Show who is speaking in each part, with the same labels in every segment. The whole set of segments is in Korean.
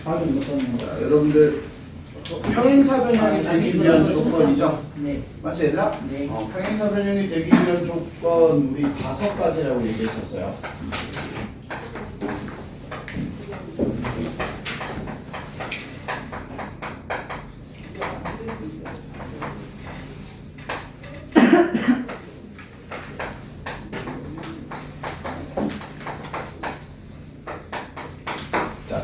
Speaker 1: 자, 여러분들 평행사 변형이 되기 위한 조건이죠?
Speaker 2: 네.
Speaker 1: 맞지 얘들아?
Speaker 2: 네.
Speaker 1: 평행사 변형이 되기 위한 조건 우리 5가지라고 얘기했었어요.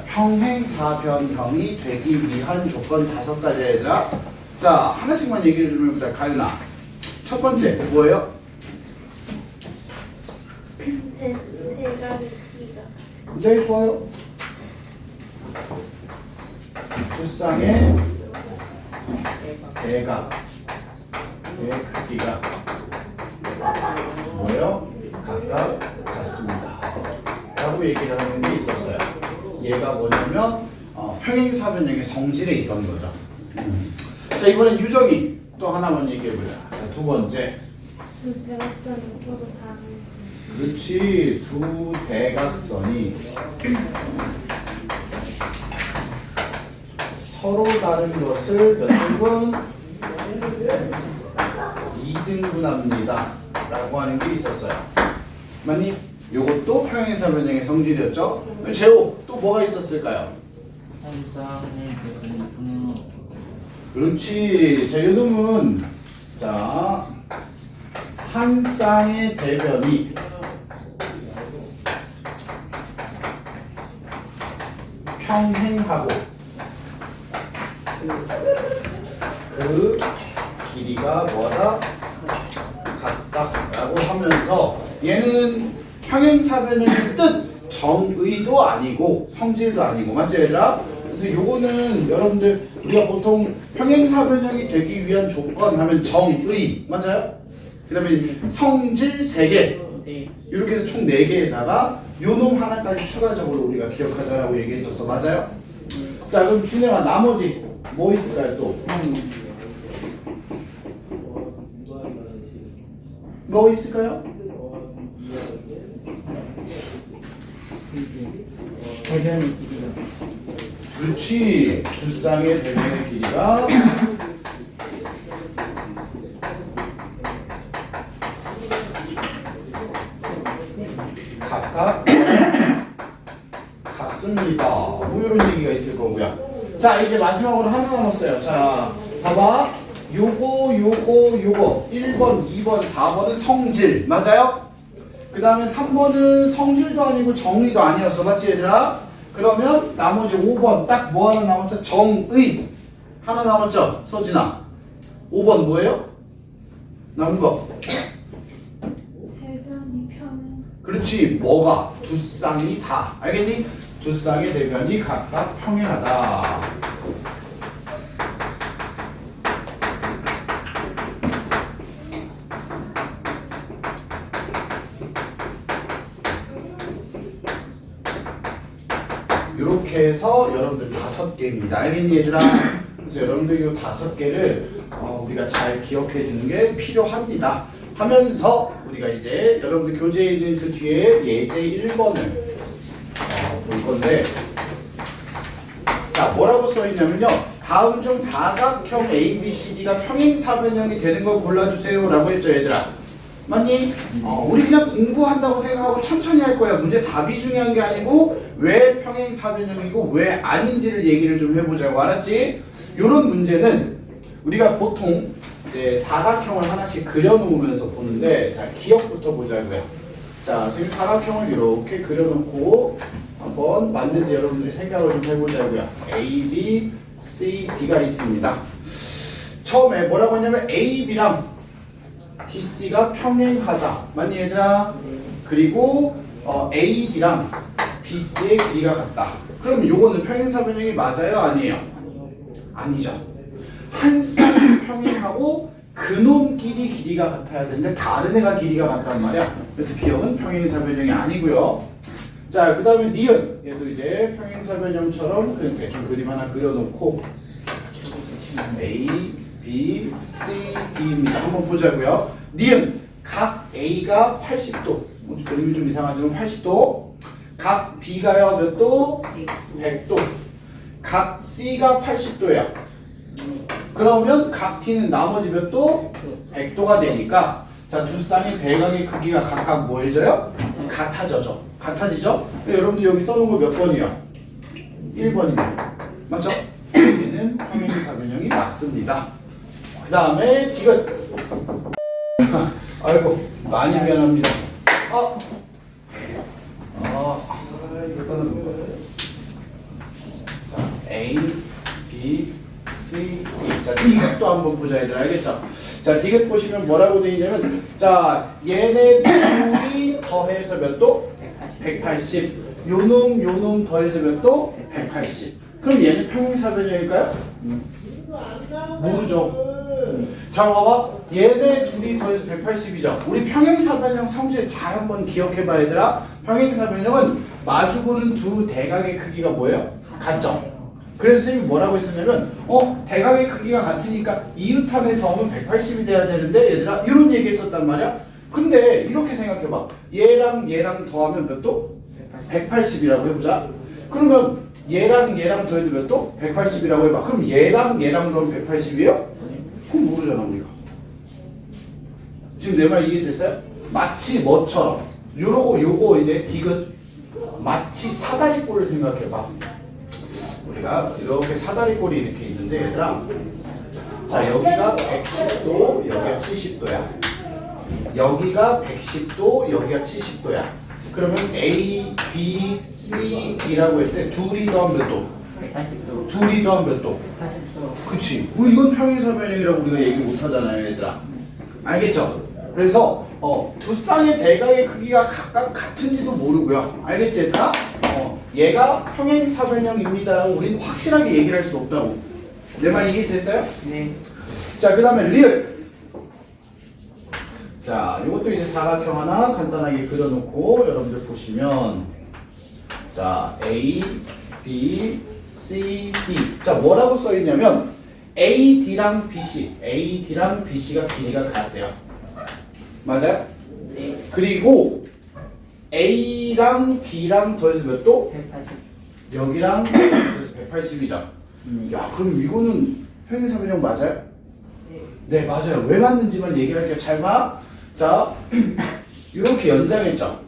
Speaker 1: 평행사 변형이 되기 위한 조건 5가지 얘들아. 자, 하나씩만 얘기를 좀 해보자. 가윤아, 첫 번째 뭐예요?
Speaker 3: 대각의 크기가
Speaker 1: 네, 좋아요. 두쌍의 대각의 크기가 뭐예요? 각각 같습니다 라고 얘기를 하는 게 있었어요. 얘가 뭐냐면 평행사 변형의 성질에 있던 거죠. 자, 이번엔 유정이 또 하나만 얘기해보자. 자, 두 번째.
Speaker 3: 두 대각선이 서로 다른
Speaker 1: 그렇지. 두 대각선이 서로 다른 것을 몇 등분? 2등분합니다 라고 하는 게 있었어요. 맞니? 요것도 평행사 변형의 성질이었죠. 제호, 또 뭐가 있었을까요?
Speaker 2: 한쌍의 분모.
Speaker 1: 그렇지. 자, 요놈은 자, 한 쌍의 대변이 평행하고 그 길이가 뭐다? 같다라고 하면서 얘는 평행사 변형의 뜻, 정의도 아니고 성질도 아니고 맞죠 얘들아? 그래서 요거는 여러분들 우리가 보통 평행사 변형이 되기 위한 조건 하면 정의 맞아요? 그 다음에 성질 3개
Speaker 2: 네.
Speaker 1: 이렇게 해서 총 4개에다가 요놈 하나까지 추가적으로 우리가 기억하자라고 얘기했었어. 맞아요? 자, 그럼 준혜가 나머지 뭐 있을까요 또? 뭐 있을까요?
Speaker 2: 대변의 길이가
Speaker 1: 그렇지. 두 쌍의 대변의 길이가 각각 같습니다. 뭐 이런 얘기가 있을 거고요. 자, 이제 마지막으로 하나 남았어요. 자, 봐봐. 요거 1번, 2번, 4번은 성질 맞아요? 그 다음에 3번은 성질도 아니고 정의도 아니었어. 맞지 얘들아? 그러면 나머지 5번 딱 뭐 하나 남았어? 정의 하나 남았죠? 서진아 5번 뭐예요? 남은 거
Speaker 3: 대변이 평행
Speaker 1: 그렇지. 뭐가? 두 쌍이 다 알겠니? 두 쌍의 대변이 각각 평행하다. 이렇게 해서 여러분들 5개입니다. 알겠니 얘들아? 그래서 여러분들 이 5개를 우리가 잘 기억해 주는 게 필요합니다. 하면서 우리가 이제 여러분들 교재에 있는 그 뒤에 예제 1번을 볼 건데 자, 뭐라고 써 있냐면요. 다음 중 사각형 ABCD가 평행사 변형이 되는 걸 골라주세요 라고 했죠 얘들아. 맞니? 우리 그냥 공부한다고 생각하고 천천히 할 거야. 문제 답이 중요한 게 아니고 왜 평행사 변형이고 왜 아닌지를 얘기를 좀 해보자고. 알았지? 요런 문제는 우리가 보통 이제 사각형을 하나씩 그려놓으면서 보는데 자, 기억부터 보자고요. 자, 선생님 사각형을 이렇게 그려놓고 한번 맞는지 여러분들이 생각을 좀 해보자고요. A, B, C, D가 있습니다. 처음에 뭐라고 했냐면 A, B랑 DC가 평행하다. 맞니 얘들아? 그리고 AD랑 BC의 길이가 같다. 그럼 요거는 평행사 변형이 맞아요? 아니에요? 아니죠. 한 쌍이 평행하고 그놈끼리 길이가 같아야 되는데 다른 애가 길이가 같단 말이야. 그래서 기억은 평행사 변형이 아니고요. 자, 그 다음에 니은 얘도 이제 평행사 변형처럼 그냥 대충 그림 하나 그려놓고 A, B, C, D입니다. 한번 보자고요. 니은 각 A가 80도 그림이 좀 이상하지만 80도 각 B가요 몇 도? 100도 각 C가 80도야. 그러면 각 T는 나머지 몇 도? 100도가 되니까 자, 두 쌍의 대각의 크기가 각각 뭐 해져요? 같아져죠. 같아지죠? 여러분들 여기 써놓은 거 몇 번이야? 1번이네요. 맞죠? 얘는 평행사변형이 맞습니다. 그 다음에 디귿. 아이고 많이 미안합니다. 이거는 뭐예요? 자, A, B, C, D. 자, 디귿도 한번 보자 얘들 알겠죠? 자, 디귿 보시면 뭐라고 되어 있냐면 자, 얘네 둘이 더해서 몇 도? 180. 요놈 더해서 몇 도? 180. 그럼 얘는 평행사변형일까요? 모르죠. 자, 봐봐. 얘네 둘이 더해서 180이죠. 우리 평행사변형 성질 잘 한번 기억해봐 얘들아. 평행사변형은 마주보는 두 대각의 크기가 뭐예요? 같죠? 그래서 선생님이 뭐라고 했었냐면 대각의 크기가 같으니까 이웃한에 더하면 180이 돼야 되는데 얘들아 이런 얘기 했었단 말이야. 근데 이렇게 생각해봐. 얘랑 더하면 몇 도? 180이라고 해보자. 그러면 얘랑 더해도 몇 도? 180이라고 해봐. 그럼 얘랑 더하면 180이에요? 그럼 모르잖아 우리가. 지금 내 말 이해됐어요? 마치 뭐처럼 요거 이제 디귿 마치 사다리꼴을 생각해봐. 우리가 이렇게 사다리꼴이 이렇게 있는데 얘들아 자 여기가 110도 여기가 70도야. 여기가 110도 여기가 70도야. 그러면 A, B, C, D라고 했을 때 둘이 더하면 몇 도?
Speaker 2: 180도.
Speaker 1: 둘이 더하면 몇 도?
Speaker 2: 80도.
Speaker 1: 그치. 이건 평행사변형이라고 우리가 얘기 못하잖아요 얘들아. 알겠죠? 그래서 두 쌍의 대각의 크기가 각각 같은지도 모르고요. 알겠지 얘들아? 얘가 평행사변형입니다라고 우리는 확실하게 얘기를 할 수 없다고. 내 말 이해됐어요?
Speaker 2: 네.
Speaker 1: 자, 그 다음에 리을. 자, 이것도 이제 사각형 하나 간단하게 그려놓고 여러분들 보시면 자, A, B, C, D. 자, 뭐라고 써있냐면 AD랑 BC가 길이가 같대요. 맞아요?
Speaker 2: 네.
Speaker 1: 그리고 A랑 B랑 더해서 몇 도?
Speaker 2: 180.
Speaker 1: 여기랑 더해서 180이죠. 야, 그럼 이거는 평행사변형 맞아요? 네, 맞아요. 왜 맞는지만 얘기할게요. 잘 봐. 자, 이렇게 연장했죠.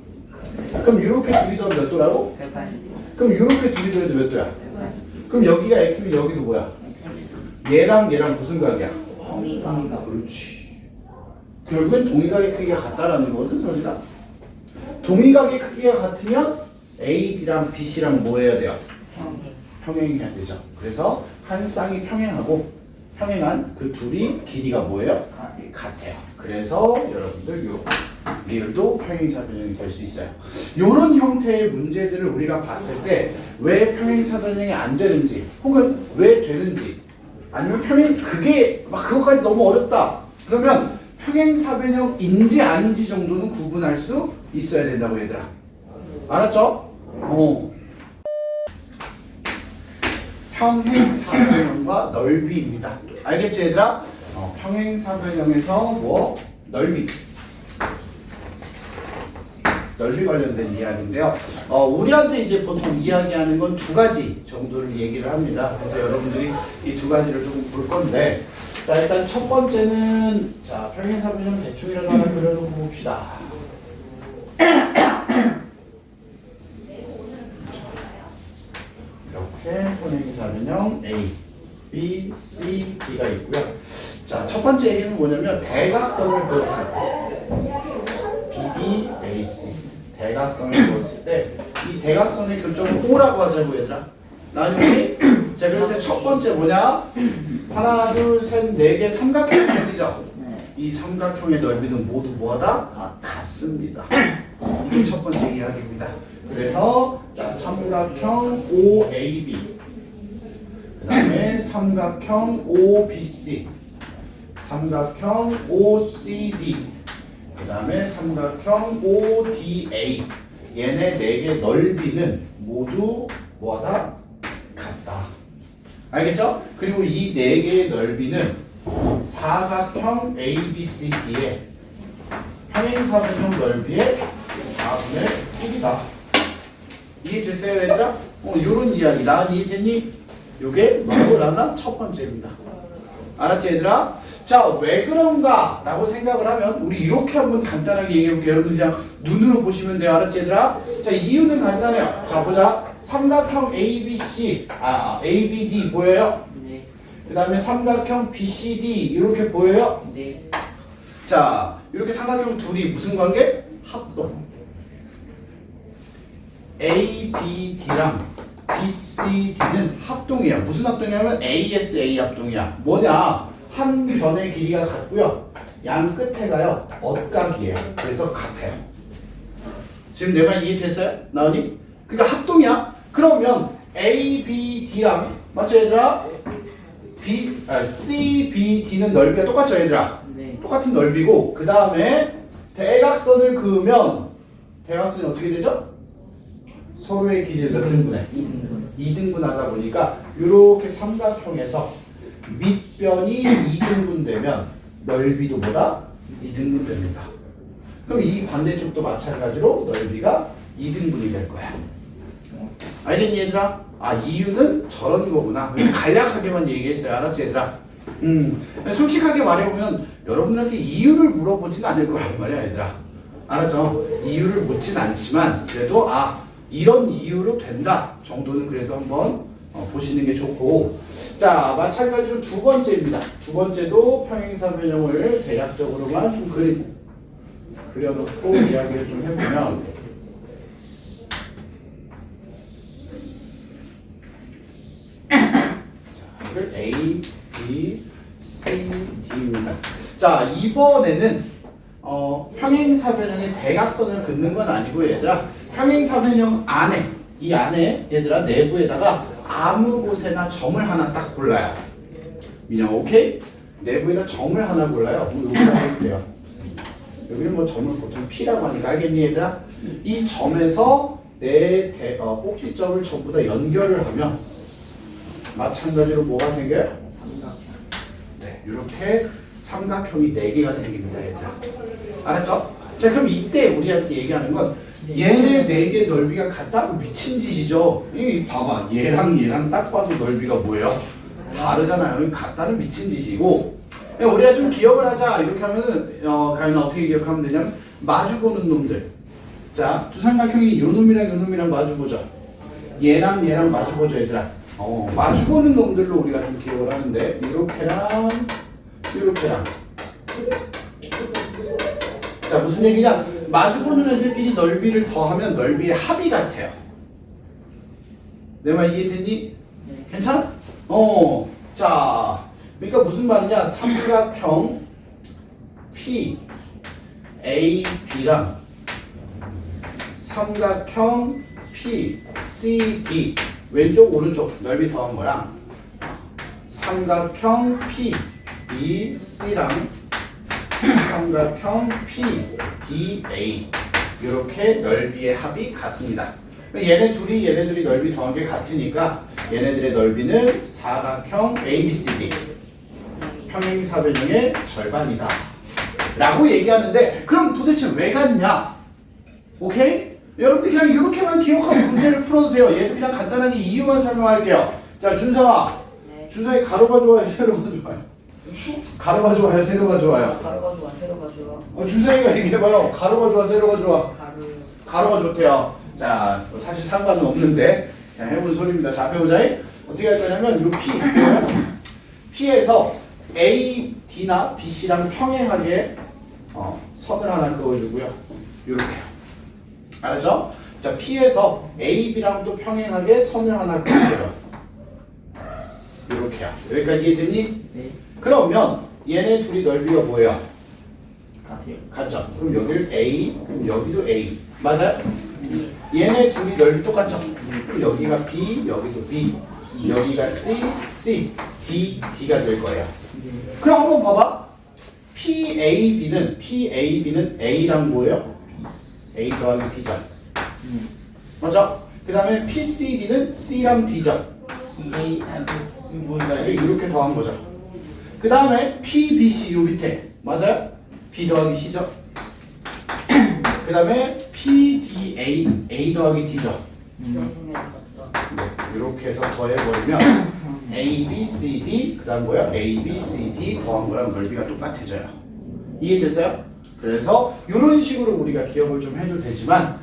Speaker 1: 그럼 이렇게 둘이 더하면 몇 도라고?
Speaker 2: 180.
Speaker 1: 그럼 이렇게 둘이 더해도 몇 도야?
Speaker 2: 180.
Speaker 1: 그럼 여기가 x면 여기도 뭐야? 얘랑 무슨 각이야?
Speaker 2: 동의가.
Speaker 1: 그렇지. 결국엔 동의각의 크기가 같다라는 거거든, 서진아. 동의각의 크기가 같으면 AD랑 BC랑 뭐 해야 돼요? 평행해야 되죠. 그래서 한 쌍이 평행한 그 둘이 길이가 뭐예요? 같아요. 그래서 여러분들 요 리을도 평행사변형이 될 수 있어요. 이런 형태의 문제들을 우리가 봤을 때 왜 평행사변형이 안 되는지 혹은 왜 되는지 아니면 그게 막 그것까지 너무 어렵다 그러면 평행사변형인지 아닌지 정도는 구분할 수 있어야 된다고 얘들아. 알았죠? 평행사변형과 넓이입니다. 알겠지 얘들아? 평행사변형에서 뭐? 넓이 관련된 이야기인데요. 우리한테 이제 보통 이야기하는 건 두 가지 정도를 얘기를 합니다. 그래서 여러분들이 이 두 가지를 조금 볼 건데, 자 일단 첫 번째는 자 평행사변형 대충이라도 하나 그려놓고 봅시다. 이렇게 평행사변형 A, B, C, D가 있고요. 자 첫 번째 얘기는 뭐냐면 대각선을 그었을 때 BD, AC 대각선을 그었을 때 이 대각선의 교점을 O라고 하자고 얘들아. 나중에 자 그래서 첫 번째 뭐냐? 하나, 둘, 셋, 네 개 삼각형이죠. 이 삼각형의 넓이는 모두 뭐하다? 같습니다. 이게 첫 번째 이야기입니다. 그래서 자 삼각형 OAB 그 다음에 삼각형 OBC 삼각형 OCD 그 다음에 삼각형 ODA 얘네 네 개 넓이는 모두 뭐하다? 같다. 알겠죠? 그리고 이 네 개의 넓이는 사각형 ABCD의 평행사변형 넓이의 4분의 1이다. 이해됐어요 얘들아? 요런 이야기. 나 이해됐니? 요게 뭐라고 나왔나? 첫 번째입니다. 알았지 얘들아? 자, 왜 그런가? 라고 생각을 하면 우리 이렇게 한번 간단하게 얘기해 볼게요. 여러분 그냥 눈으로 보시면 돼요. 알았지 얘들아? 자, 이유는 간단해요. 자, 보자. 삼각형 ABC, ABD 보여요?
Speaker 2: 네.
Speaker 1: 그 다음에 삼각형 BCD 이렇게 보여요?
Speaker 2: 네.
Speaker 1: 자, 이렇게 삼각형 둘이 무슨 관계? 합동. ABD랑 BCD는 합동이야. 무슨 합동이냐면 ASA 합동이야. 뭐냐? 한 변의 길이가 같고요. 양 끝에가요. 억각이에요. 그래서 같아요. 지금 내 말 이해됐어요? 나은이? 그러니까 합동이야. 그러면 ABD랑 맞죠 얘들아? CBD는 넓이가 똑같죠 얘들아?
Speaker 2: 네.
Speaker 1: 똑같은 넓이고 그 다음에 대각선을 그으면 대각선이 어떻게 되죠? 서로의 길이를 몇 등분해? 2등분 하다 보니까 이렇게 삼각형에서 밑변이 2등분 되면 넓이도 뭐다? 2등분 됩니다. 그럼 이 반대쪽도 마찬가지로 넓이가 2등분이 될 거야. 알겠니 얘들아? 아 이유는 저런 거구나. 간략하게만 얘기했어요. 알았지 얘들아? 솔직하게 말해보면 여러분들한테 이유를 물어보진 않을 거란 말이야 얘들아. 알았죠? 이유를 묻진 않지만 그래도 이런 이유로 된다 정도는 그래도 한번 보시는 게 좋고, 자 마찬가지로 두 번째입니다. 두 번째도 평행사 변형을 대략적으로만 좀 그려놓고 이야기를 좀 해보면, 자 이걸 A, B, C, D입니다. 자 이번에는 평행사 변형의 대각선을 긋는 건 아니고 얘들아, 평행사 변형 안에 이 안에 얘들아 내부에다가 아무 곳에나 점을 하나 딱 골라요. 민영 오케이? 내부에다 점을 하나 골라요. 여기다 해도 돼요. 여기는 뭐 점을 보통 P라고 하니까 알겠니 얘들아? 이 점에서 내 꼭지점을 전부 다 연결을 하면 마찬가지로 뭐가 생겨요?
Speaker 2: 삼각형.
Speaker 1: 네, 이렇게 삼각형이 4개가 생깁니다 얘들아. 알았죠? 자 그럼 이때 우리한테 얘기하는 건 얘네 4개 넓이가 같다? 미친 짓이죠. 이 봐봐, 얘랑 딱 봐도 넓이가 뭐예요? 다르잖아요. 같다는 미친 짓이고, 우리가 좀 기억을 하자 이렇게 하면은 가연아 어떻게 기억하면 되냐면 마주보는 놈들. 자 두 삼각형이 요 놈이랑 마주보죠. 얘랑 마주보죠 얘들아. 마주보는 놈들로 우리가 좀 기억을 하는데 이렇게랑 자 무슨 얘기냐? 마주보는 애들끼리 넓이를 더하면 넓이의 합이 같아요. 내 말 이해됐니?
Speaker 2: 네.
Speaker 1: 괜찮아? 자 그러니까 무슨 말이냐? 삼각형 P, A, B랑 삼각형 P, C, D 왼쪽 오른쪽 넓이 더한 거랑 삼각형 P, B, C랑 삼각형 P, D, A 이렇게 넓이의 합이 같습니다. 얘네 둘이 넓이 더한 게 같으니까 얘네들의 넓이는 사각형 ABCD 평행사 변형의 절반이다 라고 얘기하는데, 그럼 도대체 왜 같냐? 오케이? 여러분들 그냥 이렇게만 기억하고 문제를 풀어도 돼요. 얘도 그냥 간단하게 이유만 설명할게요. 자 준성아,
Speaker 2: 네.
Speaker 1: 준성이 가로가 좋아요 세로가 좋아요? 가로가 좋아요 세로가 좋아요?
Speaker 2: 가로가 좋아, 세로가 좋아.
Speaker 1: 준성이가 얘기해봐요. 가로가 좋아 세로가 좋아?
Speaker 2: 가로.
Speaker 1: 가로가 좋대요. 자 사실 상관은 없는데 그냥 해보는 소리입니다. 자 배우자 어떻게 할 거냐면 이 P 있고요. P에서 A, D나 B, C랑 평행하게 선을 하나 그어주고요. 이렇게 알았죠? 자 P에서 A, B랑 또 평행하게 선을 하나 그어줘요. 이렇게요. 여기까지 이해됐니?
Speaker 2: 네.
Speaker 1: 그러면 얘네 둘이 넓이가 뭐예요?
Speaker 2: 같아요.
Speaker 1: 같죠? 그럼 여기를 A, 그럼 여기도 A. 맞아요? 얘네 둘이 넓이 똑같죠? 그럼 여기가 B, 여기도 B, 여기가 C, C, D, D가 될 거예요. 그럼 한번 봐봐. PAB는 A랑 뭐예요? A 더하기 B죠. 맞죠? 그 다음에 PCD는 C랑 D죠. 이렇게 더한 거죠. 그 다음에 PBC 요 밑에 맞아요? B 더하기 C죠. 그 다음에 PDA는 A 더하기 D죠. 이렇게 해서 더해버리면 A, B, C, D 그 다음 뭐야? A, B, C, D 더한 거랑 넓이가 똑같아져요. 이해됐어요? 그래서 이런 식으로 우리가 기억을 좀 해도 되지만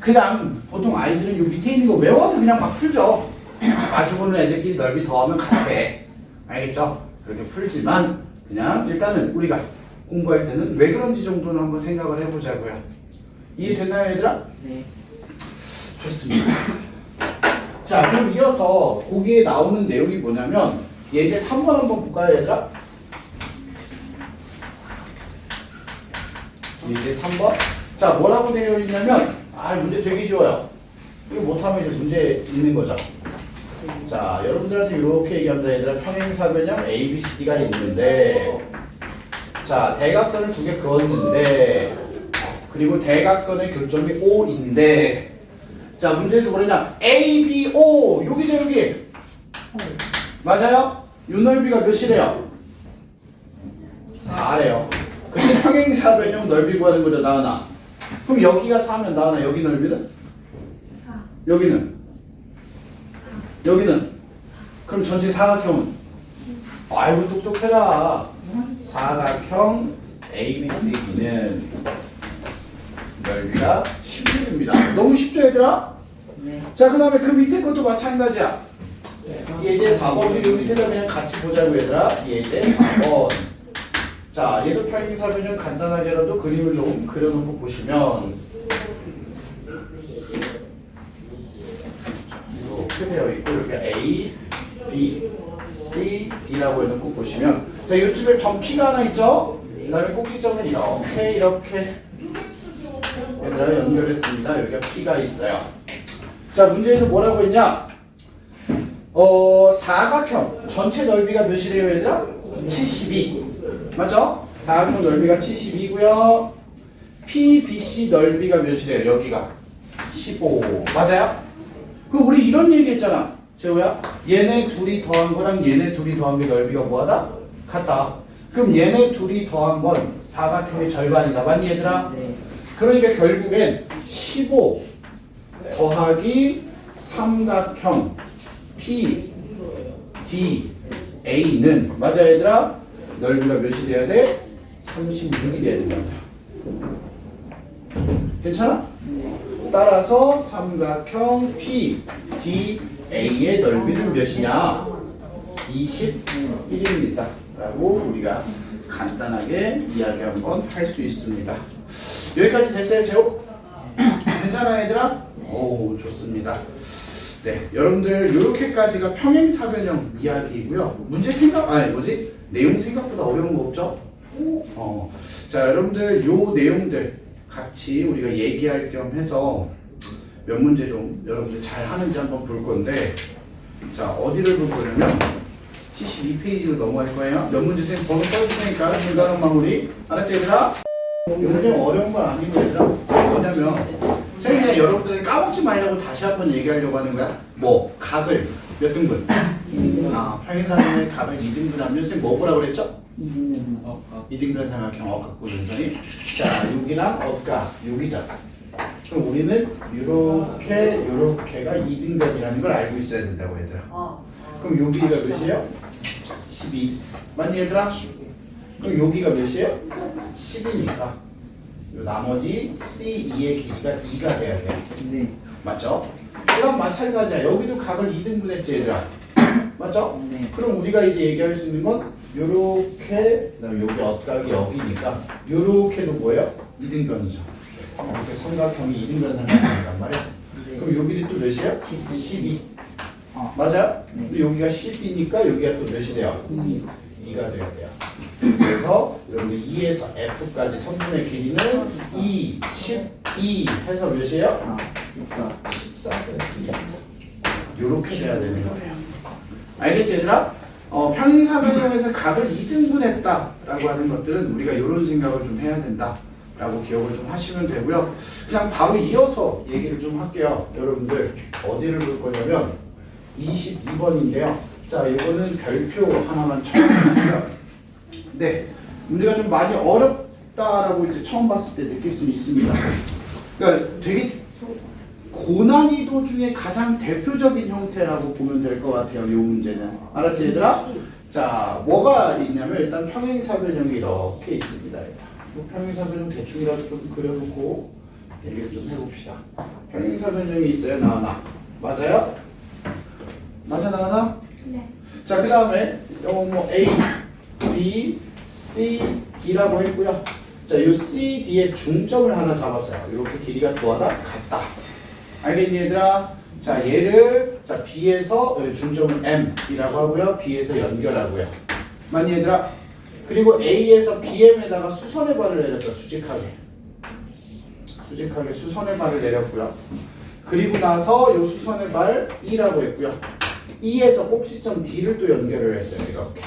Speaker 1: 그냥 보통 아이들은 요 밑에 있는 거 외워서 그냥 막 풀죠. 마주보는 애들끼리 넓이 더하면 같아. 알겠죠? 그렇게 풀지만 그냥 일단은 우리가 공부할 때는 왜 그런지 정도는 한번 생각을 해보자고요. 이해됐나요 얘들아?
Speaker 2: 네.
Speaker 1: 좋습니다. 자 그럼 이어서 거기에 나오는 내용이 뭐냐면 예제 3번 한번 볼까요 얘들아? 예제 3번. 자 뭐라고 되어 있냐면 문제 되게 쉬워요. 이거 못하면 이제 문제 있는 거죠. 자 여러분들한테 이렇게 얘기합니다. 얘들아 평행사변형 A, B, C, D가 있는데 자 대각선을 두 개 그었는데 그리고 대각선의 교점이 O인데 자 문제에서 뭐냐 A, B, O 여기죠 여기 맞아요? 요 넓이가 몇이래요? 4래요. 근데 평행사변형 넓이 구하는 거죠 나은아. 그럼 여기가 4면 나은아 여기 넓이는?
Speaker 3: 4.
Speaker 1: 여기는? 여기는? 그럼 전체 사각형은? 아이고 똑똑해라. 사각형 ABCD는 넓이가 16입니다. 너무 쉽죠 얘들아?
Speaker 2: 네.
Speaker 1: 자 그 다음에 그 밑에 것도 마찬가지야. 예제 4번 우리 요 밑에다 그냥 같이 보자고 얘들아. 예제 4번. 자 얘도 평행사변형 간단하게라도 그림을 좀 그려놓고 보시면 이렇게 되어 있고 여기 A, B, C, D라고 해놓고 보시면 자 이쪽에 점 P가 하나 있죠? 그 다음에 꼭지점은 이렇게 얘들아 연결했습니다. 여기가 P가 있어요. 자 문제에서 뭐라고 했냐? 사각형 전체 넓이가 몇이래요 얘들아? 72 맞죠? 사각형 넓이가 72고요. PBC 넓이가 몇이래요? 여기가 15 맞아요? 그럼 우리 이런 얘기 했잖아 재호야. 얘네 둘이 더한 거랑 얘네 둘이 더한 게 넓이가 뭐하다? 같다. 그럼 얘네 둘이 더한 건 사각형의 절반이다 맞니 얘들아?
Speaker 2: 네.
Speaker 1: 그러니까 결국엔 15 더하기 삼각형 P, D, A는 맞아 얘들아? 넓이가 몇이 돼야 돼? 36이 돼야 된다. 괜찮아? 따라서 삼각형 P, D, A의 넓이는 몇이냐? 21입니다. 라고 우리가 간단하게 이야기 한번 할 수 있습니다. 여기까지 됐어요, 재호? 괜찮아, 얘들아? 오, 좋습니다. 네, 여러분들 이렇게까지가 평행사변형 이야기이고요. 문제 생각, 내용 생각보다 어려운 거 없죠? 자, 여러분들 요 내용들 같이 우리가 얘기할 겸 해서 몇 문제 좀 여러분들 잘 하는지 한번 볼 건데, 자, 어디를 볼 거냐면 72페이지로 넘어갈 거예요. 몇 문제 쌤 번호 써줄 테니까 중간은 마무리. 알았지, 얘들아? 이 문제 어려운 건 아니고, 얘들아. 뭐냐면 쌤이 그냥 여러분들이 까먹지 말라고 다시 한번 얘기하려고 하는 거야. 뭐, 각을 몇 등분? 평행사변의 각을 2등분 하면 쌤 뭐 보라고 그랬죠? 2등분 삼각형 억각고전선이. 자, 여기랑 억각, 여기죠. 그럼 우리는 요렇게가 2등변이라는 걸 알고 있어야 된다고 얘들아. 그럼 여기가 몇이에요? 12. 맞니 얘들아? 그럼 여기가 몇이에요? 10이니까 요 나머지 C2의 길이가 2가 돼야 돼요.
Speaker 2: 네.
Speaker 1: 맞죠? 그럼 마찬가지야. 여기도 각을 2등분 했지 얘들아. 맞죠?
Speaker 2: 네.
Speaker 1: 그럼 우리가 이제 얘기할 수 있는 건 요렇게, 그다음에 여기 억각이 여기니까 요렇게도 뭐예요? 2등변이죠. 이렇게 삼각형이 2등변 삼각형이란 말이야.
Speaker 2: 네.
Speaker 1: 그럼 여기도 또 몇이에요? 12. 맞아요?
Speaker 2: 네.
Speaker 1: 근데 여기가 10이니까 여기가 또 몇이 돼요? 2가 돼야 돼요. 그래서 여러분들 2에서 F까지 선분의 길이는 2, 12 해서 몇이에요? 14cm. 요렇게 돼야 되는 거예요. 알겠지 얘들아? 평행사변형에서 각을 2등분했다라고 하는 것들은 우리가 이런 생각을 좀 해야 된다라고 기억을 좀 하시면 되고요. 그냥 바로 이어서 얘기를 좀 할게요. 여러분들 어디를 볼 거냐면 22번인데요. 자, 이거는 별표 하나만 쳐주시고요. 네, 문제가 좀 많이 어렵다라고 이제 처음 봤을 때 느낄 수 있습니다. 그러니까 되게 고난이도 중에 가장 대표적인 형태라고 보면 될 것 같아요. 이 문제는. 알았지 얘들아? 자, 뭐가 있냐면 일단 평행사변형이 이렇게 있습니다. 뭐 평행사변형 대충이라도 좀 그려놓고 얘기를 좀 해봅시다. 평행사변형이 있어요. 나나. 맞아요? 맞아 나나?
Speaker 3: 네.
Speaker 1: 자, 그 다음에 뭐 A, B, C, D라고 했고요. 자, 이 C, D의 중점을 하나 잡았어요. 이렇게 길이가 두하다 같다. 알겠니 얘들아? 자, 얘를 자 B에서 중점은 M, D라고 하고요. B에서 연결하고요. 맞니 얘들아? 그리고 A에서 BM에다가 수선의 발을 내렸죠. 수직하게 수선의 발을 내렸고요. 그리고 나서 이 수선의 발 E라고 했고요. E에서 꼭지점 D를 또 연결을 했어요. 이렇게.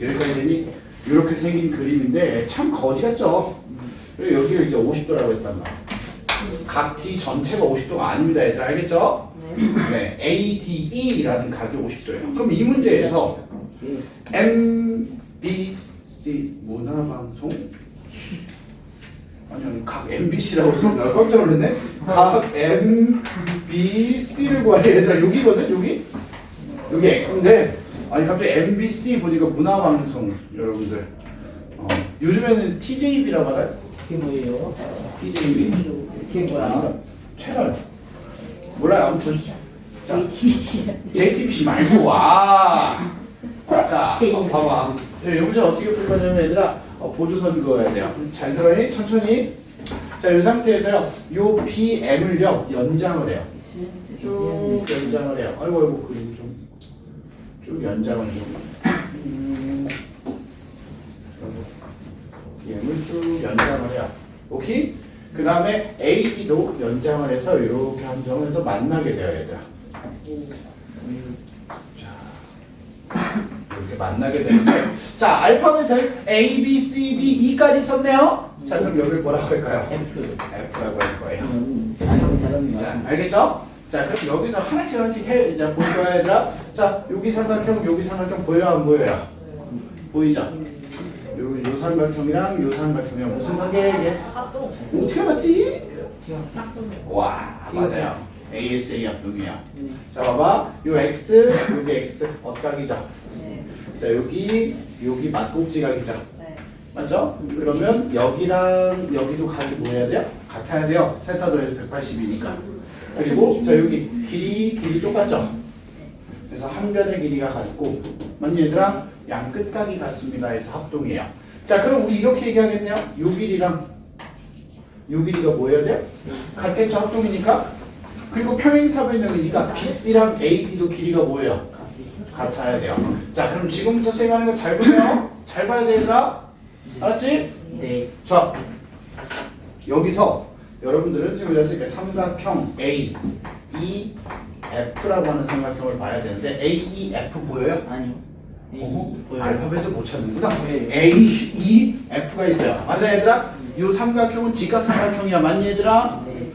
Speaker 1: 여기까지 되니? 이렇게 생긴 그림인데 참 거지 같죠? 그리고 여기를 이제 50도라고 했단 말이야. 각 D 전체가 50도가 아닙니다. 얘들 알겠죠? 네. ADE라는 각이 50도예요. 그럼 이 문제에서 MBC 문화방송 아니 각 MBC라고 쓰나 깜짝 놀랐네. 각 MBC를 구하래. 얘들아 여기거든 여기 X인데 아니 갑자기 MBC 보니까 문화방송 여러분들 요즘에는 TJB라고 하나요?
Speaker 2: 그게 뭐예요?
Speaker 1: TJB
Speaker 2: 그게 뭐야?
Speaker 1: 채널 몰라요. 아무튼 자
Speaker 2: JTBC.
Speaker 1: JTBC 말고 와. 자 봐봐. 이 문제 어떻게 풀 거냐면 얘들아 보조선 그어야 돼요. 잘 들어요. 천천히. 자 이 상태에서요. 요 BM을요 연장을 해요. 쭉 연장을 해요. 아이고 그리고 좀 쭉 연장을 좀 BM을 쭉 연장을 해요. 오케이? 그 다음에 AD도 연장을 해서 이렇게 함정해서 만나게 돼요 얘들아. 자 이렇게 만나게 되는데 자 알파벳을 A, B, C, D, E까지 썼네요. 자 그럼 여기를 뭐라고 할까요? F라고 할 거예요.
Speaker 2: 알파벳 잘하는
Speaker 1: 자
Speaker 2: 거야.
Speaker 1: 알겠죠? 자 그럼 여기서 하나씩 해. 이제 볼 거야 얘들아. 자 여기 삼각형 여기 삼각형 보여요 안 보여요? 보이죠? 요 삼각형이랑 요 삼각형이랑 무슨 관계예요 이게? 어떻게 알았지? 와 맞아요. ASA 합동이에요. 자 봐봐 요 X 여기 X 어각이죠? 자 여기 맞꼭지각이죠? 맞죠? 그러면 여기랑 여기도 각이 뭐 해야 돼요? 같아야 돼요. 세타 더해서 180이니까. 그리고 자 여기 길이 똑같죠? 그래서 한 변의 길이가 같고 맞니 얘들아? 양 끝각이 같습니다. 해서 합동이에요. 자 그럼 우리 이렇게 얘기하겠네요. 요 길이랑 요 길이가 뭐 해야 돼요? 같겠죠? 합동이니까. 그리고 평행사변형이니까 BC랑 AD도 길이가 뭐예요? 같아야 돼요. 자 그럼 지금부터 생각하는 거 잘 보세요. 잘 봐야 돼 얘들아. 알았지?
Speaker 2: 네.
Speaker 1: 자 여기서 여러분들은 지금 그랬을 때 삼각형 A, E, F라고 하는 삼각형을 봐야 되는데 A, E, F 보여요?
Speaker 2: 아니요. 보여요.
Speaker 1: 알파벳을 못 찾는구나.
Speaker 2: 네.
Speaker 1: A, E, F가 있어요. 맞아 얘들아? 이 삼각형은 직각삼각형이야. 맞니 얘들아?
Speaker 2: 네.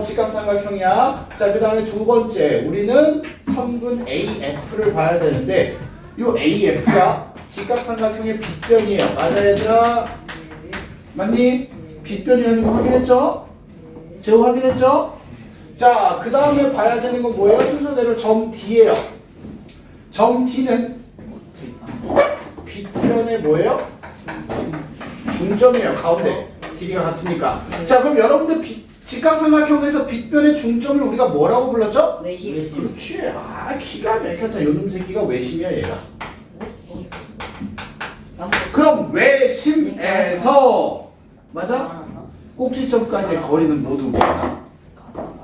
Speaker 1: 직각삼각형이야. 자, 그 다음에 두 번째 우리는 선분 AF를 봐야 되는데 이 AF가 직각삼각형의 빗변이에요. 맞아 얘들아? 맞니? 빗변이라는 거 확인했죠? 제호 확인했죠? 자, 그 다음에 봐야 되는 건 뭐예요? 순서대로 점 D예요. 점 D는 빗변의 뭐예요? 중점이에요. 가운데 길이가 같으니까. 자, 그럼 여러분들 직각삼각형에서 빗변의 중점을 우리가 뭐라고 불렀죠?
Speaker 2: 외심.
Speaker 1: 그렇지. 아, 기가 막혔다. 요놈 새끼가 외심이야 얘가. 그럼 외심에서 맞아? 꼭지점까지의 거리는 모두 뭐다?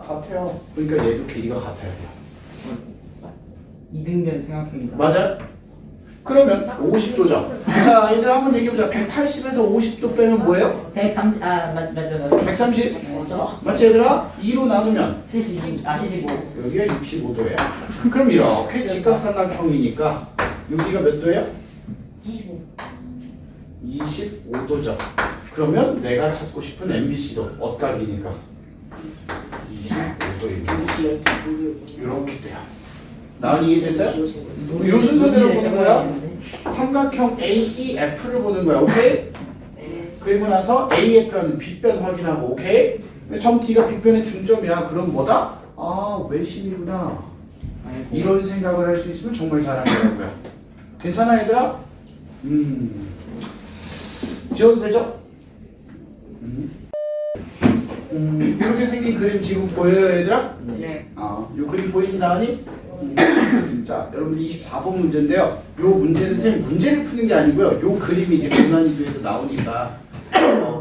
Speaker 1: 같아요. 그러니까 얘도 길이가 같아야 돼요.
Speaker 2: 이등변 생각형이다.
Speaker 1: 맞아? 그러면 50도죠. 자, 얘들 한번 얘기해보자. 180에서 50도 빼면 뭐예요?
Speaker 2: 130. 맞죠.
Speaker 1: 130?
Speaker 2: 뭐죠?
Speaker 1: 맞지 얘들아? 2로 나누면
Speaker 2: 75.
Speaker 1: 여기가 65도예요. 그럼 이렇게 직각삼각형이니까 여기가 몇 도예요? 25도죠. 그러면 내가 찾고 싶은 MBC도 어각이니까 25도입니다. 이렇게 돼요. 나은이 이해됐어요? 요 순서대로 보는 거야. 삼각형 AEF를 보는 거야. 오케이? 그리고 나서 AF라는 빗변 확인하고 오케이? 점 D가 빅변의 중점이야. 그럼 뭐다? 아, 외심이구나.
Speaker 2: 아이고.
Speaker 1: 이런 생각을 할 수 있으면 정말 잘한 거라고요. 괜찮아, 얘들아? 지워도 되죠? 이렇게 생긴 그림 지금 보여요, 얘들아?
Speaker 2: 네.
Speaker 1: 이 그림 보인다니? 자, 여러분들 24번 문제인데요. 이 문제는 선생님 문제를 푸는 게 아니고요. 이 그림이 이제 고난이도에서 나오니까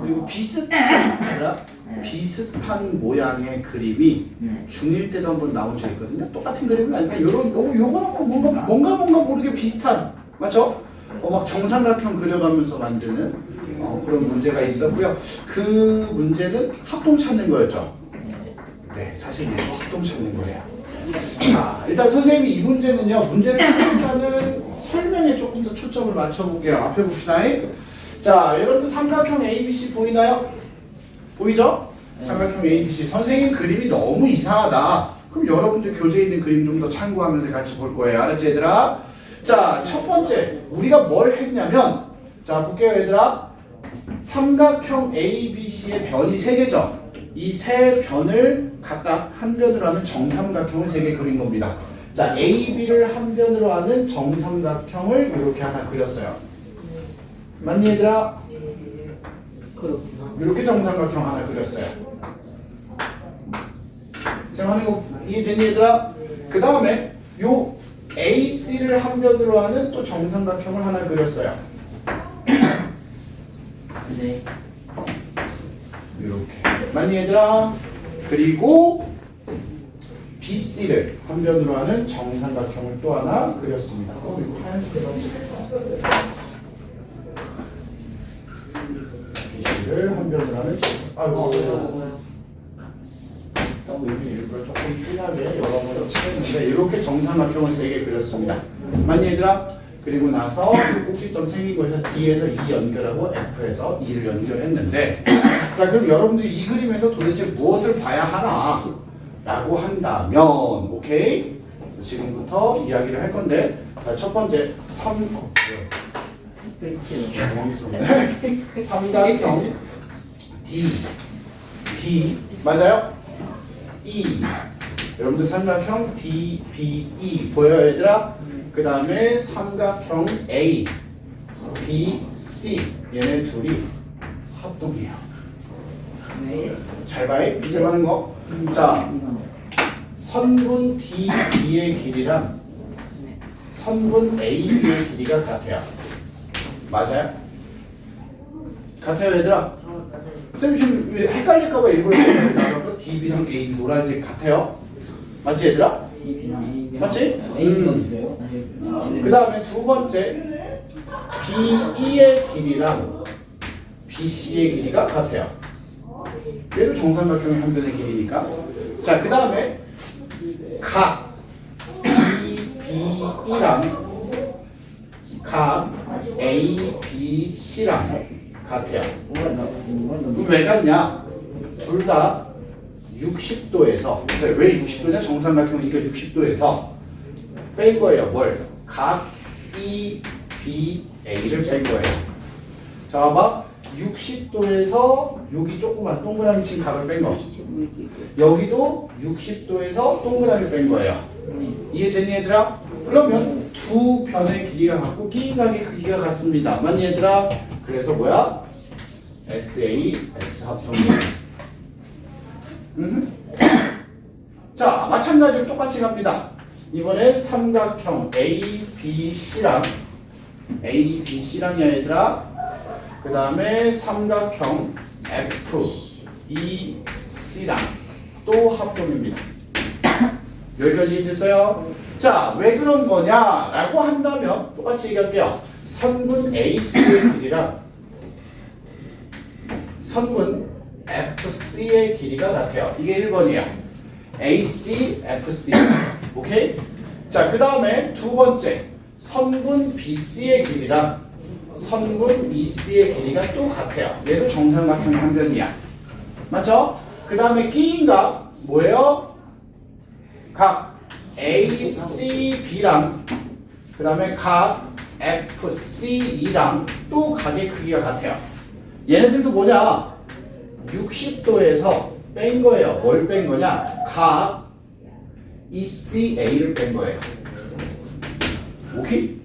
Speaker 1: 그리고 비슷한 모양의 그림이
Speaker 2: 네.
Speaker 1: 중1 때도 한번 나온 적 있거든요. 똑같은 그림은 아니까 요거랑 뭔가 모르게 비슷한, 맞죠? 막 정삼각형 그려가면서 만드는 그런 문제가 있었고요. 그 문제는 합동 찾는 거였죠. 네, 사실 얘도 합동 찾는 거예요. 자, 일단 선생님이 이 문제는요, 문제를 풀자는 설명에 조금 더 초점을 맞춰볼게요. 앞에 봅시다. 자, 여러분들 삼각형 ABC 보이나요? 보이죠? 삼각형 ABC. 선생님 그림이 너무 이상하다. 그럼 여러분들 교재에 있는 그림 좀 더 참고하면서 같이 볼 거예요. 알았지, 얘들아? 자, 첫 번째, 우리가 뭘 했냐면, 자, 볼게요, 얘들아. 삼각형 ABC의 변이 3개죠? 이 세 변을 각각 한 변으로 하는 정삼각형을 3개 그린 겁니다. 자, AB를 한 변으로 하는 정삼각형을 이렇게 하나 그렸어요. 맞니, 얘들아?
Speaker 2: 그렇구나.
Speaker 1: 이렇게 정삼각형 하나 그렸어요. 지금 하는 거 이해되니, 얘들아? 그 다음에 요 AC를 한 변으로 하는 또 정삼각형을 하나 그렸어요.
Speaker 2: 네.
Speaker 1: 이렇게. 맞니, 얘들아? 그리고 BC를 한 변으로 하는 정삼각형을 또 하나 그렸습니다. 이거 하얀색 BC를 한 변으로 하는 일부러 조금 진하게 여러모로 칠했는데 이렇게 정삼각형을 3개 그렸습니다. 맞니, 얘들아? 그리고 나서 꼭지점 생긴 거에서 D에서 E 연결하고 F에서 E를 연결했는데, 자, 그럼 여러분들이 이 그림에서 도대체 무엇을 봐야 하나 라고 한다면, 오케이? 지금부터 이야기를 할 건데, 자, 첫 번째 삼각형 D, 맞아요? E. 여러분들 삼각형 D, B, E 보여요, 얘들아? 그 다음에 삼각형 A, B, C 얘네 둘이 합동이에요.
Speaker 2: 네.
Speaker 1: 잘 봐요. 이제 하는 거. 자, 선분 DB의 길이랑
Speaker 2: 네.
Speaker 1: 선분 AB의 길이가 같아요. 맞아요? 같아요, 얘들아? 선생님 지금 왜 헷갈릴까봐 일부러 나가고 DB랑 AB 노란색 같아요? 맞지, 얘들아? 맞지?
Speaker 2: A가 있어요?
Speaker 1: 그 다음에 두 번째 BE의 길이랑 BC의 길이가 같아요. 얘도 정삼각형의 한 변의 길이니까. 자, 그 다음에 각 BBE랑 각 ABC랑 같아요. 왜 같냐? 둘 다 60도에서, 왜 60도냐? 정삼각형이니까 60도에서 뺀 거예요. 뭘? 각 E, B, A를 뺀 거예요. 자, 봐봐. 60도에서 여기 조그만 동그라미 친 각을 뺀 거. 여기도 60도에서 동그라미 뺀 거예요. 이해되니, 얘들아? 그러면 두 변의 길이가 같고 끼인 각의 크기가 같습니다. 맞니, 얘들아? 그래서 뭐야? SA, S 합동이에요. 자, 마찬가지로 똑같이 갑니다. 이번엔 삼각형 ABC랑 ABC랑이야, 얘들아. 그 다음에 삼각형 FEC랑 또 합동입니다. 여기까지 됐어요? 자, 왜 그런 거냐라고 한다면 똑같이 얘기할게요. 선분 AC의 길이랑 선분 FC의 길이가 같아요. 이게 1번이야. AC, FC. 오케이? 자, 그 다음에 두 번째. 선분 BC의 길이랑 선분 EC의 길이가 또 같아요. 얘도 정삼각형 한 변이야. 맞죠? 그 다음에 끼인 각 뭐예요? 각 ACB랑 그 다음에 각 FCE랑 또 각의 크기가 같아요. 얘네들도 뭐냐? 60도에서 뺀 거예요. 뭘 뺀 거냐? 각 ECA를 뺀 거예요. 오케이?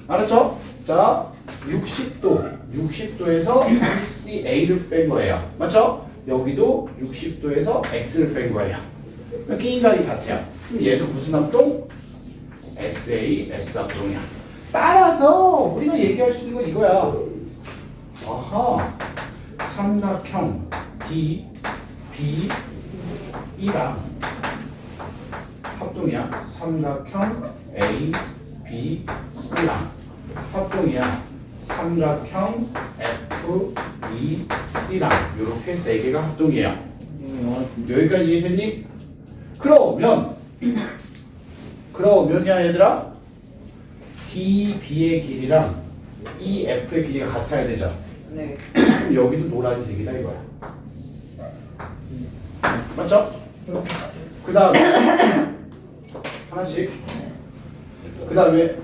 Speaker 1: 알았죠? 자, 60도에서 ECA를 뺀 거예요. 맞죠? 여기도 60도에서 X를 뺀 거예요. 끼인각이 같아요. 그럼 얘도 무슨 합동? SA, S 합동이야. 따라서 우리가 얘기할 수 있는 건 이거야. 아하, 삼각형 D, B, E랑 합동이야. 삼각형 A, B, C랑 합동이야. 삼각형 F, E, C랑 이렇게 세 개가 합동이에요. 여기까지 이해됐니? 그러면이야 얘들아, DB의 길이랑 EF의 길이가 같아야 되죠.
Speaker 2: 네.
Speaker 1: 그럼 여기도 노란색이다 이거야. 맞죠? 그 다음에 하나씩. 그 다음에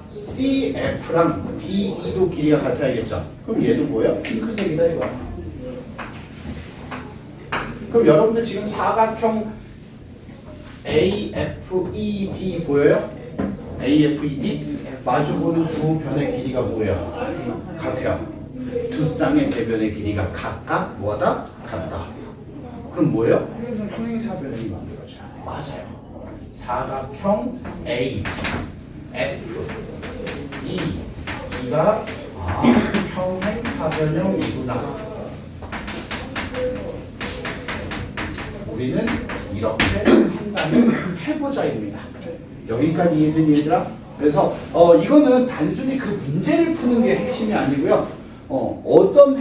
Speaker 1: CF랑 DE도 길이가 같아야겠죠. 그럼 얘도 뭐야? 핑크색이다 이거야. 그럼 여러분들 지금 사각형 AFED 보여요? AFED? 마주보는 두 변의 길이가 뭐예요? 같아요. 두 쌍의 대변의 길이가 각각 뭐하다? 같다. 그럼 뭐예요? 평행사변형이 만들어져요. 맞아요. 사각형 A, F, E, D가 평행사변형이구나. 우리는 이렇게 판단을 해보자입니다. 여기까지 이해된 얘들아? 그래서 이거는 단순히 그 문제를 푸는 게 핵심이 아니고요. 어떤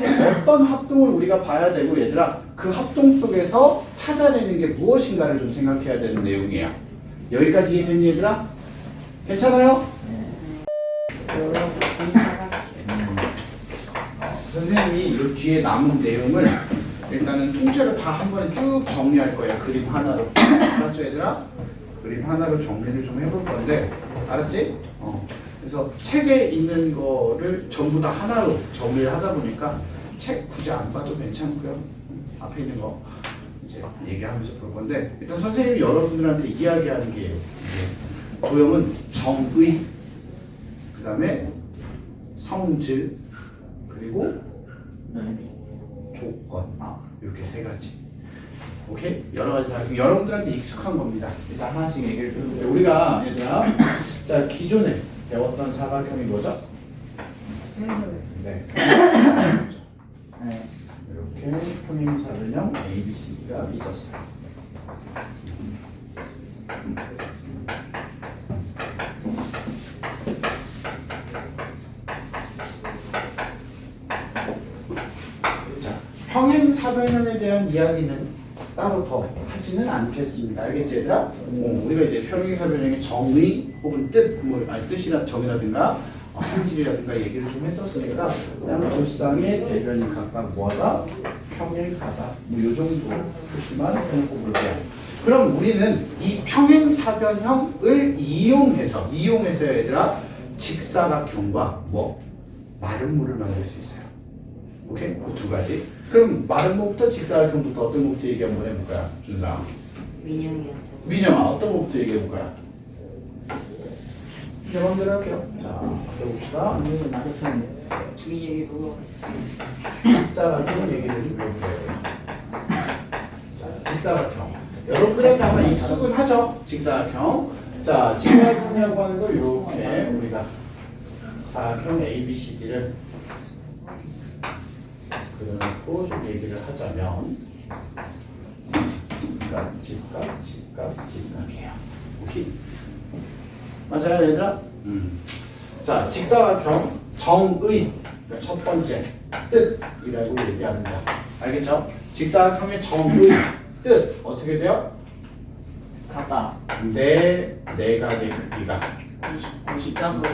Speaker 1: 합동을 우리가 봐야 되고 얘들아, 그 합동 속에서 찾아내는 게 무엇인가를 좀 생각해야 되는 내용이에요. 여기까지 이해된 얘들아? 괜찮아요? 선생님이 이 뒤에 남은 내용을 일단은 통째로 다 한 번에 쭉 정리할 거예요. 그림 하나로. 알았죠 얘들아? 그림 하나로 정리를 좀 해볼 건데, 알았지? 그래서 책에 있는 거를 전부 다 하나로 정리를 하다 보니까 책 굳이 안 봐도 괜찮고요. 앞에 있는 거 이제 얘기하면서 볼 건데, 일단 선생님이 여러분들한테 이야기하는 게 도형은 정의, 그 다음에 성질, 그리고 조건, 이렇게 세 가지. 오케이? 여러 가지 사항. 여러분들한테 익숙한 겁니다. 일단 하나씩 얘기를 좀 해볼게요. 우리가 얘들아, 자 기존에 배웠던 사각형이 뭐죠? 네. 이렇게 평행사변형 ABC가 있었어요. 자, 평행사변형에 대한 이야기는 따로 더 하지는 않겠습니다. 알겠지 얘들아? 우리가 이제 평행사변형의 정의 혹은 뜻, 뜻이나 정의라든가 성질이라든가 얘기를 좀 했었으니까 그냥 두 쌍의 대변이 각각 뭐하다? 평행하다. 요 정도 표시만 해놓고 볼게요. 그럼 우리는 이 평행사변형을 이용해서 얘들아, 직사각형과 마름모를 만들 수 있어요. 오케이? 그 두 가지. 그럼 마름모부터 직사각형부터 어떤 것부터 얘기 한번 해볼까요? 준상. 민영아, 어떤 것부터 얘기해볼까요? 내 맘대로 할게요. 자, 해봅시다. 직사각형 얘기를 좀 해볼게요. 자, 직사각형. 여러분들한테 아마 익숙은 하죠? 직사각형. 자, 직사각형이라고 하는 걸 이렇게 우리가 사각형 ABCD를 그려놓고 좀 얘기를 하자면 직각이에요. 오케이? 맞아요 얘들아? 자, 직사각형 정의, 그러니까 첫 번째 뜻이라고 얘기합니다. 알겠죠? 직사각형의 정의, 뜻 어떻게 돼요?
Speaker 2: 같다.
Speaker 1: 네 내각의 크기가
Speaker 2: 직각으로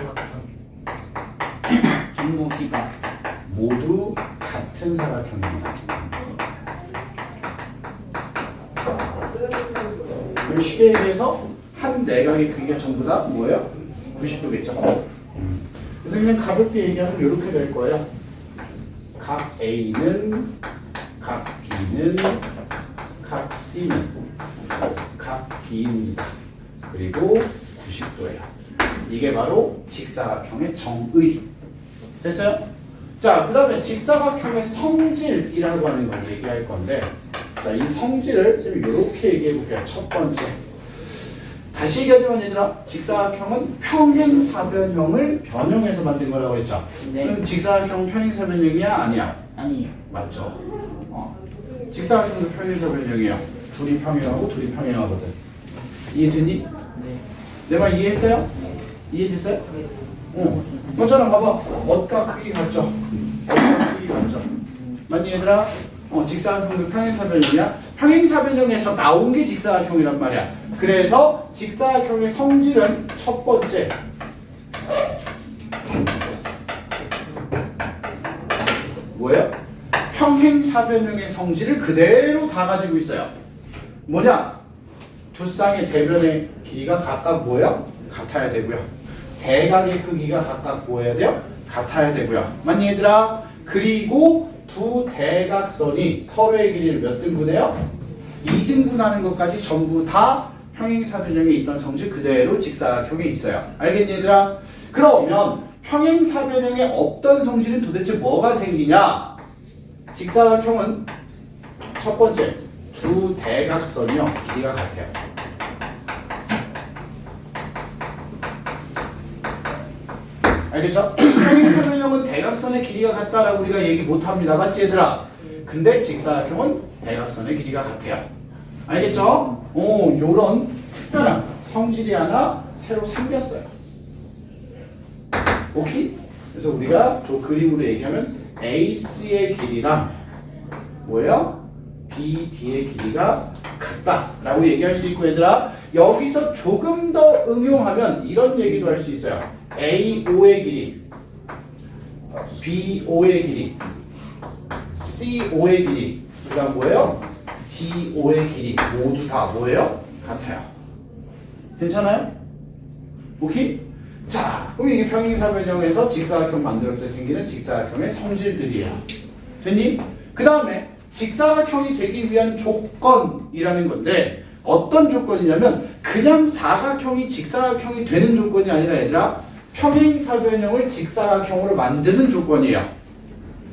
Speaker 2: 종목 직각.
Speaker 1: 모두 같은 사각형입니다. 그럼 쉽게 얘기해서 한 내각의 크기가 전부 다 뭐예요? 90도겠죠? 그래서 그냥 가볍게 얘기하면 이렇게 될 거예요. 각 A는 각 B는 각 C는 각 D입니다. 그리고 90도예요. 이게 바로 직사각형의 정의. 됐어요? 자, 그 다음에 직사각형의 성질이라고 하는 걸 얘기할 건데, 자, 이 성질을 쌤이 이렇게 얘기해 볼게요. 첫 번째. 다시 얘기하지만 얘들아, 직사각형은 평행사변형을 변형해서 만든 거라고 했죠.
Speaker 2: 네.
Speaker 1: 그럼 직사각형 평행사변형이야? 아니야?
Speaker 2: 아니.
Speaker 1: 맞죠.
Speaker 2: 어.
Speaker 1: 직사각형도 평행사변형이야. 둘이 평행하고 둘이 평행하거든. 이해됐니?
Speaker 2: 네.
Speaker 1: 내 말 이해했어요? 이해됐어요? 어. 너처럼 봐봐. 어과 크기 같죠? 어과 크기 같죠? 맞니 얘들아? 직사각형도 평행사변형이야. 평행사변형에서 나온 게 직사각형이란 말이야. 그래서 직사각형의 성질은 첫 번째 뭐예요? 평행사변형의 성질을 그대로 다 가지고 있어요. 뭐냐? 두 쌍의 대변의 길이가 각각 뭐예요? 같아야 되고요. 대각의 크기가 각각 뭐여야 돼요? 같아야 되고요. 맞니 얘들아? 그리고 두 대각선이 서로의 길이를 몇 등분해요? 2등분하는 것까지 전부 다 평행사변형에 있던 성질 그대로 직사각형에 있어요. 알겠니 얘들아? 그러면 평행사변형에 없던 성질은 도대체 뭐가 생기냐? 직사각형은 첫 번째 두 대각선이요 길이가 같아요. 알겠죠? 평행사변형은 대각선의 길이가 같다라고 우리가 얘기 못합니다. 맞지 얘들아? 근데 직사각형은 대각선의 길이가 같아요. 알겠죠? 요런 특별한 성질이 하나 새로 생겼어요. 오케이? 그래서 우리가 저 그림으로 얘기하면 AC의 길이랑 뭐예요? BD의 길이가 같다라고 얘기할 수 있고 얘들아 여기서 조금 더 응용하면 이런 얘기도 할 수 있어요. AO의 길이, BO의 길이, CO의 길이, 그 다음 뭐예요? DO의 길이 모두 다 뭐예요? 같아요. 괜찮아요? 오케이? 자, 그럼 이게 평행사변형에서 직사각형 만들 때 생기는 직사각형의 성질들이에요. 됐니? 그 다음에 직사각형이 되기 위한 조건이라는 건데 어떤 조건이냐면 그냥 사각형이 직사각형이 되는 조건이 아니라 얘들아 평행사변형을 직사각형으로 만드는 조건이에요.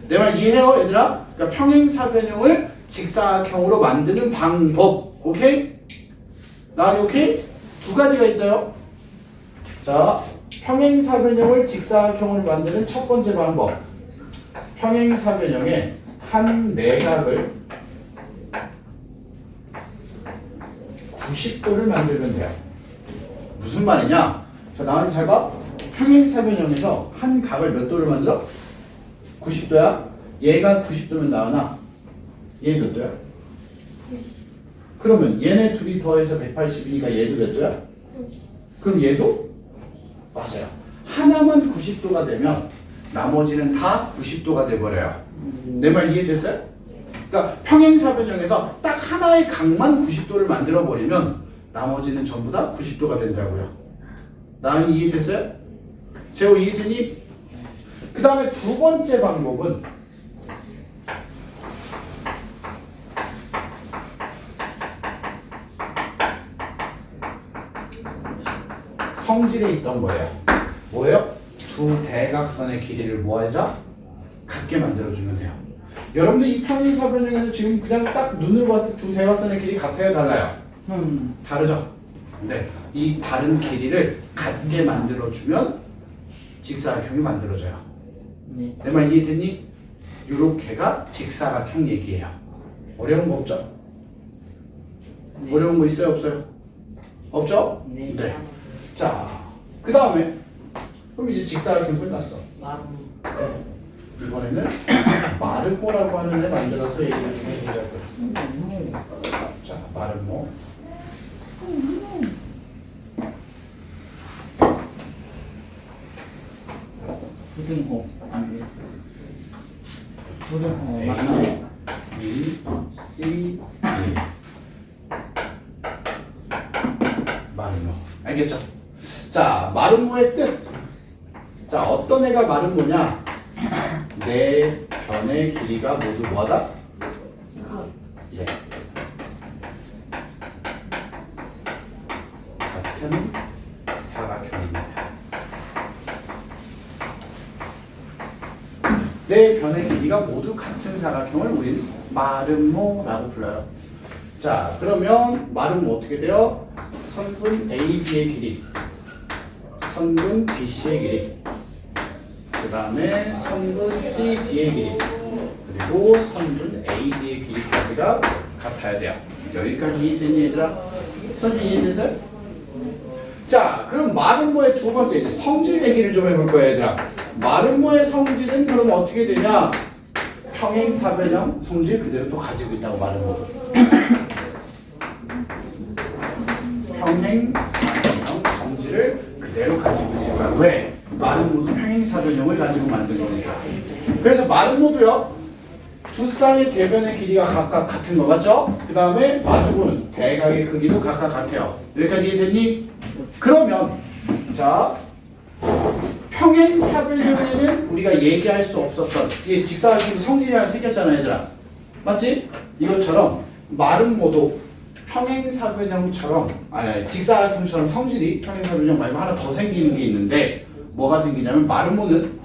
Speaker 1: 내 말 이해해요 얘들아? 그러니까 평행사변형을 직사각형으로 만드는 방법. 오케이? 나리 오케이? 두 가지가 있어요. 자, 평행사변형을 직사각형으로 만드는 첫 번째 방법. 평행사변형의 한 내각을 90도를 만들면 돼요. 무슨 말이냐? 자, 나은이 잘 봐. 평행사변형에서 한 각을 몇 도를 만들어? 90도야? 얘가 90도면 나은아. 얘 몇 도야?
Speaker 3: 90.
Speaker 1: 그러면 얘네 둘이 더해서 180이니까 얘도 몇 도야?
Speaker 3: 90.
Speaker 1: 그럼 얘도? 맞아요. 하나만 90도가 되면 나머지는 다 90도가 돼버려요. 내 말 이해됐어요? 그러니까 평행사변형에서 딱 하나의 각만 90도를 만들어버리면 나머지는 전부 다 90도가 된다고요. 나은이 이해됐어요? 재호 이해됐니? 그 다음에 두 번째 방법은 성질에 있던 거예요. 뭐예요? 두 대각선의 길이를 뭐하자? 같게 만들어주면 돼요. 여러분들 이 평행사변형에서 지금 그냥 딱 눈을 봤을 때 두 대각선의 길이 같아요? 달라요? 다르죠? 네. 이 다른 길이를 같게 만들어주면 직사각형이 만들어져요.
Speaker 2: 네.
Speaker 1: 내 말 이해됐니? 요렇게가 직사각형 얘기예요. 어려운 거 없죠?
Speaker 2: 네.
Speaker 1: 어려운 거 있어요? 없어요? 없죠?
Speaker 2: 네.
Speaker 1: 자, 그 다음에 그럼 이제 직사각형 끝났어. 이번에는 마르모라고 하는 애 만들어서 얘기를 좀 해보자고요. 자, 마르모.
Speaker 2: 부등호 아니 부등호
Speaker 1: A,
Speaker 2: 맞나?
Speaker 1: B, C, D. 마르모. 알겠죠? 자, 마르모의 뜻. 자, 어떤 애가 마르모냐? 네 변의 길이가 모두 뭐하다? 같은 사각형입니다. 네 변의 길이가 모두 같은 사각형을 우리는 마름모라고 불러요. 자, 그러면 마름모 어떻게 돼요? 선분 AB의 길이, 선분 BC의 길이, 그 다음에 선분 CD의 길이, 그리고 선분 AD의 길이까지가 같아야 돼요. 여기까지 이해됐니 얘들아? 선생님 이해됐어요? 자, 그럼 마름모의 두 번째 이제 성질 얘기를 좀 해볼 거예요, 얘들아. 마름모의 성질은 그럼 어떻게 되냐? 평행사변형 성질 그대로 또 가지고 있다고 마름모도. 평행사변형 성질을 그대로 가지고 있을 거야. 왜? 마름모도 평행사변형을 가지고 만든 거니까. 그래서 마름모도요. 두 쌍의 대변의 길이가 각각 같은 거 맞죠? 그 다음에 마주보는 대각의 크기도 각각 같아요. 여기까지 이해됐니? 그러면 자 평행사변형에는 우리가 얘기할 수 없었던 이게 직사각형 성질이라는 생겼잖아 얘들아. 맞지? 이것처럼 마름모도 평행사변형처럼 아니 직사각형처럼 성질이 평행사변형 말고 하나 더 생기는 게 있는데 뭐가 생기냐면 마름모는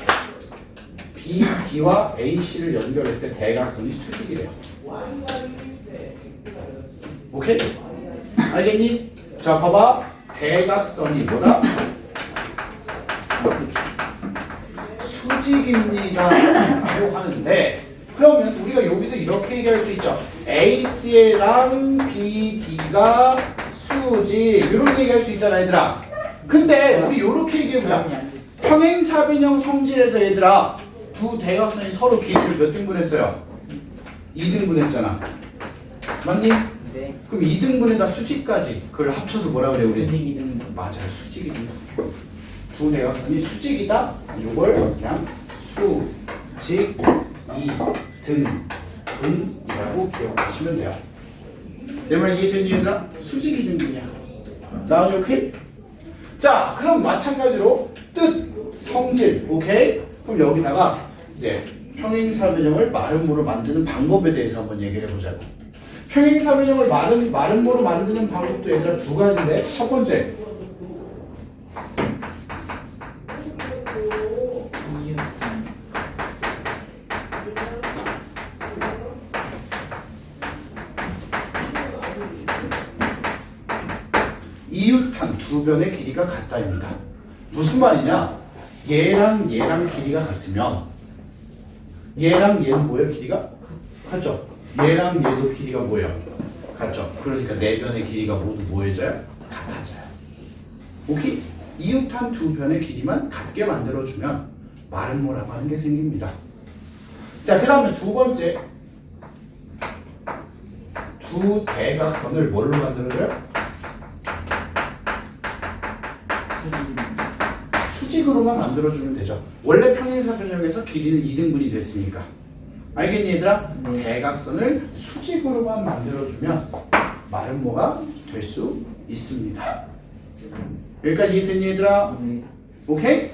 Speaker 1: BD와 AC를 연결했을 때 대각선이 수직이래요. 오케이? 알겠니? 자 봐봐. 대각선이 뭐다? 수직입니다 라고 하는데 그러면 우리가 여기서 이렇게 얘기할 수 있죠. AC랑 BD가 수직 이런 얘기할 수 있잖아 얘들아. 근데 우리 이렇게 얘기해보자. 평행사변형 성질에서 얘들아 두 대각선이 서로 길이를 몇 등분 했어요? 2등분 했잖아. 맞니?
Speaker 2: 네.
Speaker 1: 그럼 2등분에다 수직까지 그걸 합쳐서 뭐라 그래 우리?
Speaker 2: 수직이든
Speaker 1: 맞아요. 수직이다. 두 대각선이 수직이다. 이걸 그냥 수직 2등분이라고 기억하시면 돼요. 내 말 이해되니 얘들아? 수직 2등분이야. 나오니 오케이? 자 그럼 마찬가지로 뜻, 성질 오케이? 그럼 여기다가 이제 평행사변형을 마름모로 만드는 방법에 대해서 한번 얘기를 해보자고. 평행사변형을 마름모로 만드는 방법도 얘들아 두 가지인데 첫 번째 이웃한 두 변의 길이가 같다입니다. 무슨 말이냐? 얘랑 얘랑 길이가 같으면 얘랑 얘는 뭐예요? 길이가? 같죠? 얘랑 얘도 길이가 뭐예요? 같죠? 그러니까 네 변의 길이가 모두 뭐해져요? 같아져요. 오케이? 이웃한 두 변의 길이만 같게 만들어주면 마름모라고 하는 게 생깁니다. 자, 그 다음에 두 번째 두 대각선을 뭘로 만들어줘요? 수직으로만 만들어주면 되죠. 원래 평행사변형에서 길이는 2등분이 됐으니까. 알겠니 얘들아? 대각선을 수직으로만 만들어주면 마름모가 될 수 있습니다. 여기까지 이해됐니 얘들아? 오케이?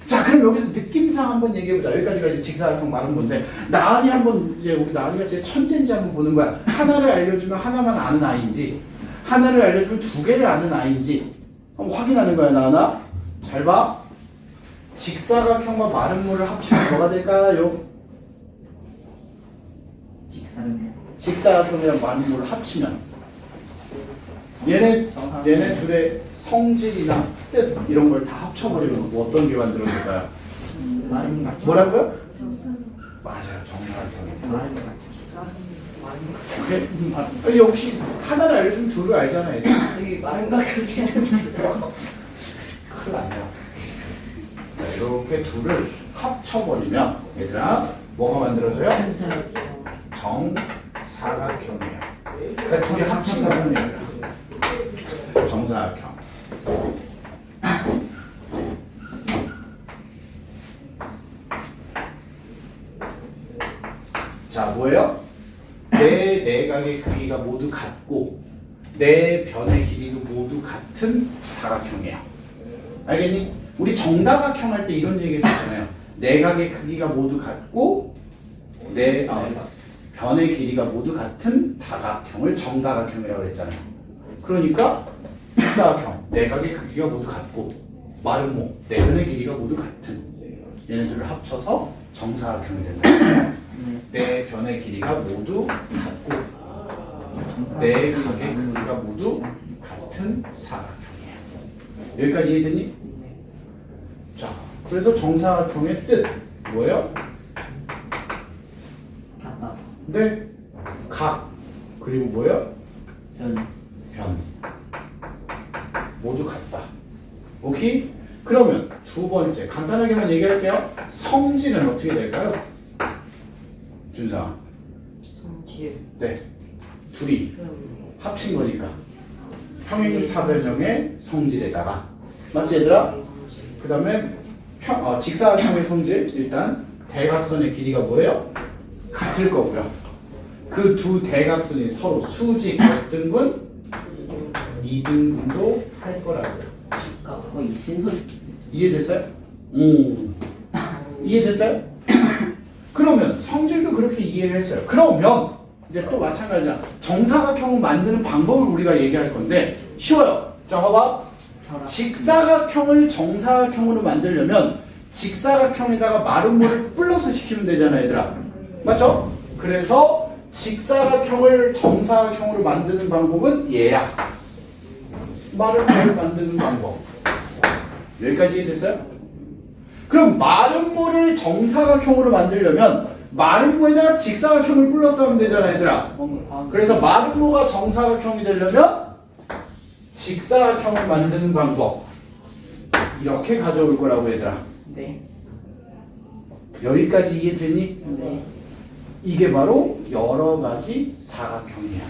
Speaker 1: 자 그럼 여기서 느낌상 한번 얘기해보자. 여기까지가 이제 직사각형 마름모인데 나은이 한번 이제 우리 나은이가 제 천재인지 한번 보는 거야. 하나를 알려주면 하나만 아는 아이인지 하나를 알려주면 두 개를 아는 아이인지 한번 확인하는 거야 나은아. 잘 봐. 직사각형과 마름모를 합치면 뭐가 될까요? 직사각형이랑 마름모를 합치면 얘네 둘의 성질이나 뜻 이런 걸 다 합쳐버리면 뭐 어떤 게 만들어질까요? 뭐라고요? 맞아요. 정사각형. 오케이? 역시 하나를 알려주면 둘을 알잖아 얘들.
Speaker 4: 여기 마른 거 그게
Speaker 1: 큰일 아니야. 자, 이렇게 둘을 합쳐버리면 얘들아 뭐가 만들어져요? 정사각형이에요. 그러니까 둘이 합친 거는 얘들아 정사각형. 자 뭐예요? 내 내각의 크기가 모두 같고 내 변의 길이도 모두 같은 사각형이에요. 알겠니? 우리 정다각형 할 때 이런 얘기 했었잖아요. 내각의 크기가 모두 같고 변의 길이가 모두 같은 다각형을 정다각형이라고 했잖아요. 그러니까 직사각형 내각의 크기가 모두 같고 마름모 내변의 길이가 모두 같은 얘네들을 합쳐서 정사각형이 된다. 내 변의 길이가 모두 같고 내 각의 크기가 모두 같은 사각형이에요. 여기까지 이해됐니? 자, 그래서 정사각형의 뜻 뭐예요?
Speaker 2: 같다.
Speaker 1: 네, 각 그리고 뭐예요?
Speaker 2: 변.
Speaker 1: 변 모두 같다. 오케이? 그러면 두 번째 간단하게만 얘기할게요. 성질은 어떻게 될까요? 준상.
Speaker 4: 성질.
Speaker 1: 네, 둘이 합친 거니까 평행사변형의 성질에다가 맞지 얘들아? 그 다음에 직사각형의 성질 일단 대각선의 길이가 뭐예요? 같을 거고요. 그 두 대각선이 서로 수직 몇 등분? 2등분도 할 거라고요.
Speaker 2: 거의 신선.
Speaker 1: 이해됐어요? 이해됐어요? 그러면 성질도 그렇게 이해를 했어요. 그러면 이제 또 마찬가지야. 정사각형을 만드는 방법을 우리가 얘기할 건데 쉬워요. 자 봐봐. 직사각형을 정사각형으로 만들려면 직사각형에다가 마름모를 플러스 시키면 되잖아 얘들아. 맞죠? 그래서 직사각형을 정사각형으로 만드는 방법은 얘야. 마름모를 만드는 방법. 여기까지 이해됐어요? 그럼 마름모를 정사각형으로 만들려면 마름모에다가 직사각형을 플러스 하면 되잖아 얘들아. 그래서 마름모가 정사각형이 되려면 직사각형을 만드는 방법 이렇게 가져올 거라고 얘들아.
Speaker 2: 네.
Speaker 1: 여기까지 이해됐니?
Speaker 2: 네.
Speaker 1: 이게 바로 여러 가지 사각형이야.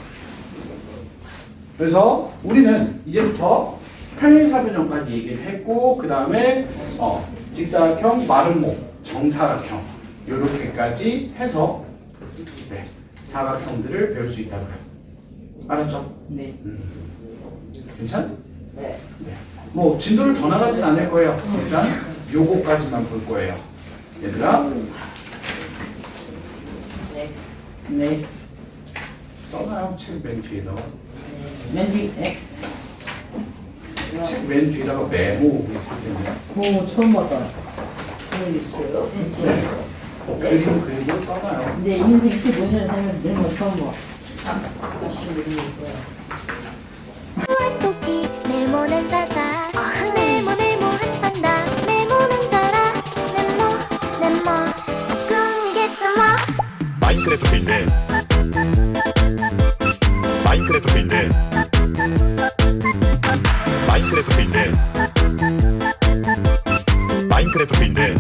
Speaker 1: 그래서 우리는 이제부터 평행사변형까지 얘기를 했고 그 다음에 직사각형, 마름모, 정사각형 이렇게까지 해서 네, 사각형들을 배울 수 있다고요. 알았죠?
Speaker 2: 네.
Speaker 1: 괜찮?
Speaker 4: 네.
Speaker 1: 뭐 진도를 더 나가진 않을 거예요. 일단 요거까지만 볼 거예요. 얘들아
Speaker 4: 네.
Speaker 2: 네.
Speaker 1: 써놔요. 책 맨 뒤에다가.
Speaker 2: 맨 뒤. 네.
Speaker 1: 책 맨 뒤에다가 메모 있을 텐데.
Speaker 2: 오 처음 봤다.
Speaker 4: 그런 게 있어요?
Speaker 1: 그림 그리고 써놔요.
Speaker 2: 내 인생 15년을 살면서 이런 거 처음 봐.
Speaker 4: 열심히 그리는 거야.
Speaker 5: 토끼 네모난 자자 네모 한다 네모난 자라 네모 꿈이겠죠 뭐
Speaker 6: 마인크래프트인데 마인크래프트인데 마인크래프트인데 마인크래프트인데